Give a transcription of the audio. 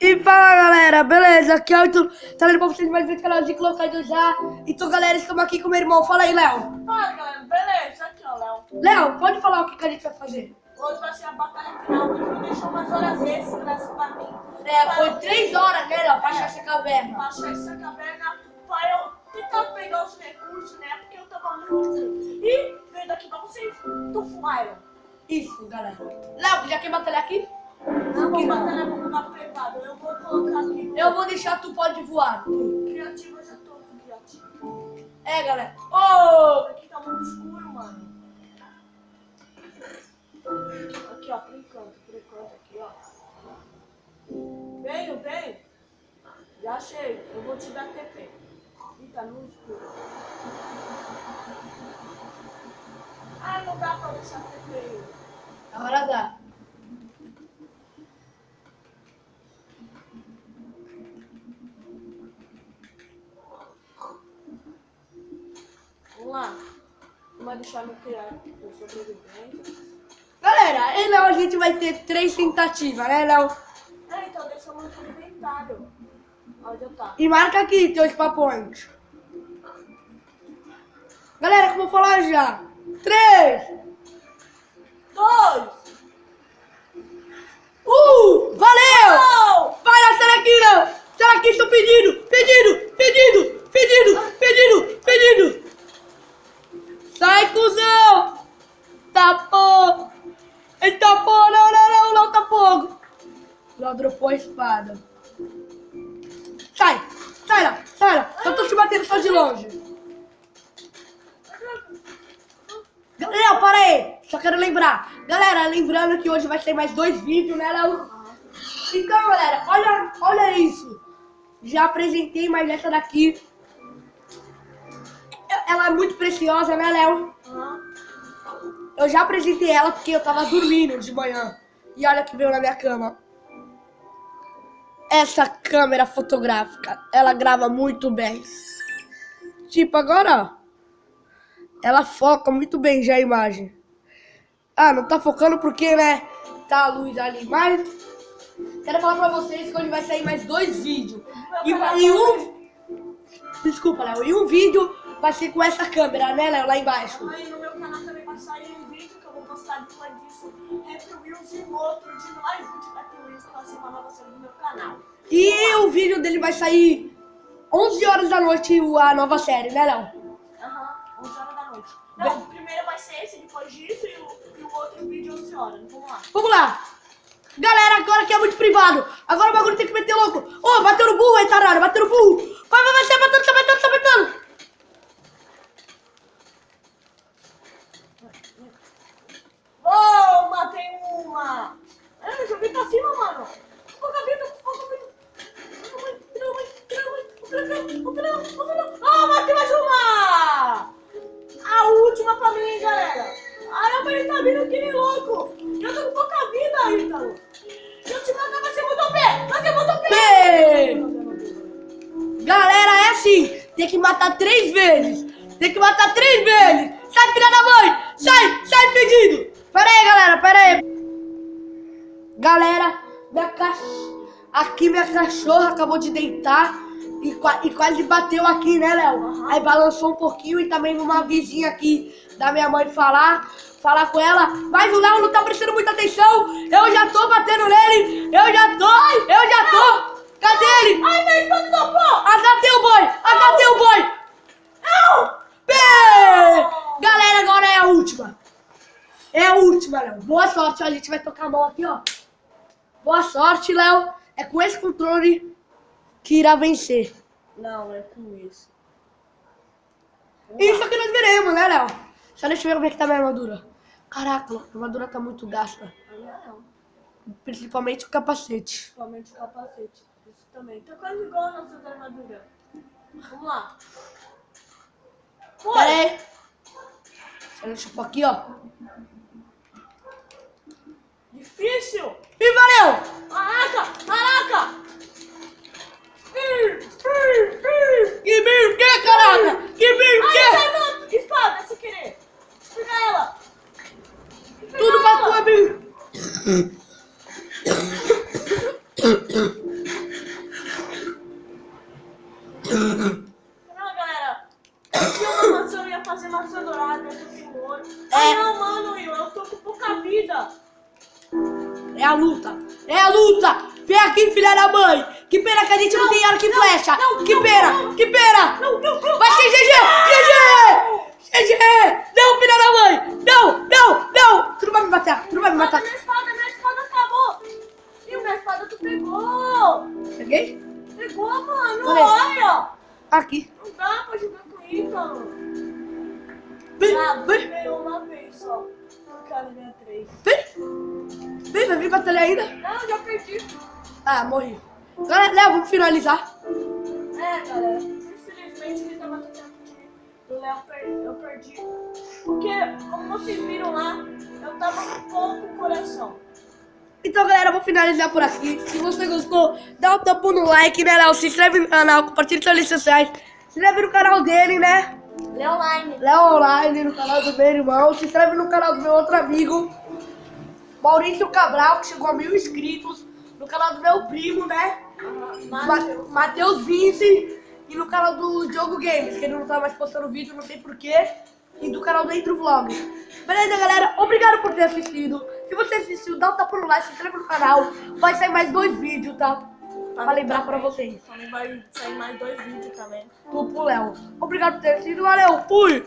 E fala galera, beleza? Aqui é o Ito, tá lendo pra vocês mais um canal de Clocado já. Então galera, estamos aqui com meu irmão, fala aí Léo. Fala galera, beleza? Aqui ó, Léo. Léo, pode falar o que a gente vai fazer? Hoje vai ser a batalha final, o Ito deixou umas horas extras pra mim. Foi 3 horas, né Léo, pra achar essa caverna. Pra achar essa caverna, pra eu tentar pegar os recursos, né? Porque eu tava muito ruim. E veio daqui pra vocês, Tufuaram. Isso, galera. Léo, já quer batalhar aqui? Não vou batalhar com o lugar privado, eu vou colocar aqui. Eu vou deixar tu pode voar. Criativo, eu já tô criativo. É galera. Oh! Aqui tá muito escuro, mano. Aqui ó, por enquanto, aqui ó. Veio. Já achei, eu vou te dar TP. Ih, tá no escuro. Ah, não dá pra deixar TP. Agora dá. Vamos lá. Não vai deixar no criar por sobrevivência. Galera, e Léo, a gente vai ter 3 tentativas, né Léo? É, então deixa eu manter o inventário. Onde eu tá? E marca aqui teu spawnpoint. Galera, como eu falar já? 3, 2! Valeu! Oh! Vai lá, sai daqui, não! Sai daqui, estou pedindo! Pedido! Sai, cuzão! Tapou! Ele tapou! Não, tá fogo! Já dropou a espada. Sai lá! Eu tô te batendo só de longe. Léo, para aí! Só quero lembrar. Galera, lembrando que hoje vai ter mais 2 vídeos, né, Léo? Então, galera, olha isso. Já apresentei, mas essa daqui... Ela é muito preciosa, né, Léo? Eu já apresentei ela porque eu tava dormindo de manhã. E olha que veio na minha cama. Essa câmera fotográfica, ela grava muito bem. Tipo, agora, ó. Ela foca muito bem já a imagem. Ah, não tá focando porque, né, tá a luz ali. Mas, quero falar pra vocês que hoje vai sair mais 2 vídeos. Desculpa, Léo. E um vídeo vai ser com essa câmera, né, Léo, lá embaixo. Aí no meu canal também vai sair um vídeo que eu vou postar de uma disso. Happy Wheels e outro de mais um de Happy Wheels que vai ser uma nova série no meu canal. E o vídeo dele vai sair 11 horas da noite, a nova série, né, Léo? 11 horas da noite. Não, o primeiro vai ser esse, depois disso, e o outro vídeo 11 horas. Vamos lá. Galera, agora que é muito privado. Agora o bagulho tem que meter louco. Ô, bateu no burro aí, tarado. Bateu no burro. Vai, tá batendo. Oh, matei uma. Eu joguei pra cima, mano. Foca vida. Oh, matei mais uma. A última pra mim, galera. Caramba, ele tá vindo que nem louco. Eu tô com pouca vida, Ítalo. Se eu te matar, vai ser muito OP. Galera, é assim. Tem que matar 3 vezes. Sai, filha da mãe. Sai, pedido. Pera aí. Galera, minha cachorra acabou de deitar e quase bateu aqui, né, Léo? Aí balançou um pouquinho e também uma vizinha aqui da minha mãe falar com ela. Mas o Léo não tá prestando muita atenção. Eu já tô batendo nele. Eu já tô. Cadê ele? Ai, meu esposo topou. Agatei o boi. Não. Galera, agora é a última. Léo. Boa sorte, ó. A gente vai tocar a mão aqui, ó. Boa sorte, Léo. É com esse controle que irá vencer. Não, é com isso. Isso que nós veremos, né, Léo? Só deixa eu ver como é que tá minha armadura. Caraca, a armadura tá muito gasta. Não. Principalmente o capacete. Isso também. Tá quase igual a nossa armadura. Vamos lá. Pera aí. Deixa eu pôr aqui, ó. Difícil. E valeu! Caraca! Que bicho, que caraca? Sai, mano! Espada, se querer! Pega ela! Tudo pra tua, bicho! Não, galera. Eu tinha uma maçã, eu ia fazer maçã dourada, eu tenho ouro. Ai, não, mano, eu tô com pouca vida. É a luta! É a luta! Vem aqui, filha da mãe! Que pena que a gente não tem arco e flecha! Que pena! Que pena! Vai ser GG! GG! GG! Não, filha da mãe! Não! Não! Não! Tu não vai me matar! Tu não vai me matar! Minha espada acabou. Viu, minha espada tu pegou. Peguei? Pegou, mano, Cadê? olha. Aqui. Não dá pra jogar com Ítalo. Vem! Ah, Vem! ganhou uma vez só. Eu quero ganhar 3. Vem! Vem, vai vir batalhar ainda? Não, já perdi. Ah, morri. Galera, Léo, vamos finalizar. É, galera. Infelizmente ele tava tentando que o Léo eu perdi. Porque, como vocês viram lá, eu tava com pouco coração. Então, galera, eu vou finalizar por aqui. Se você gostou, dá um tapo no like, né, Léo? Se inscreve no canal, compartilha nas redes sociais. Se inscreve no canal dele, né? Leoline. Léo Online, no canal do meu irmão. Se inscreve no canal do meu outro amigo, Maurício Cabral, que chegou a 1000 inscritos. No canal do meu primo, né? Matheus Vince. E no canal do Diogo Games, que ele não tá mais postando vídeo, não sei porquê. E do canal do Entro Vlogs. Beleza, galera? Obrigado por ter assistido. Se você assistiu, dá um tapa no like, se inscreve no canal. Vai sair mais 2 vídeos, tá? Pra lembrar pra vocês. Também vai sair mais 2 vídeos também. Pro Léo. Obrigado por ter assistido. Valeu, fui!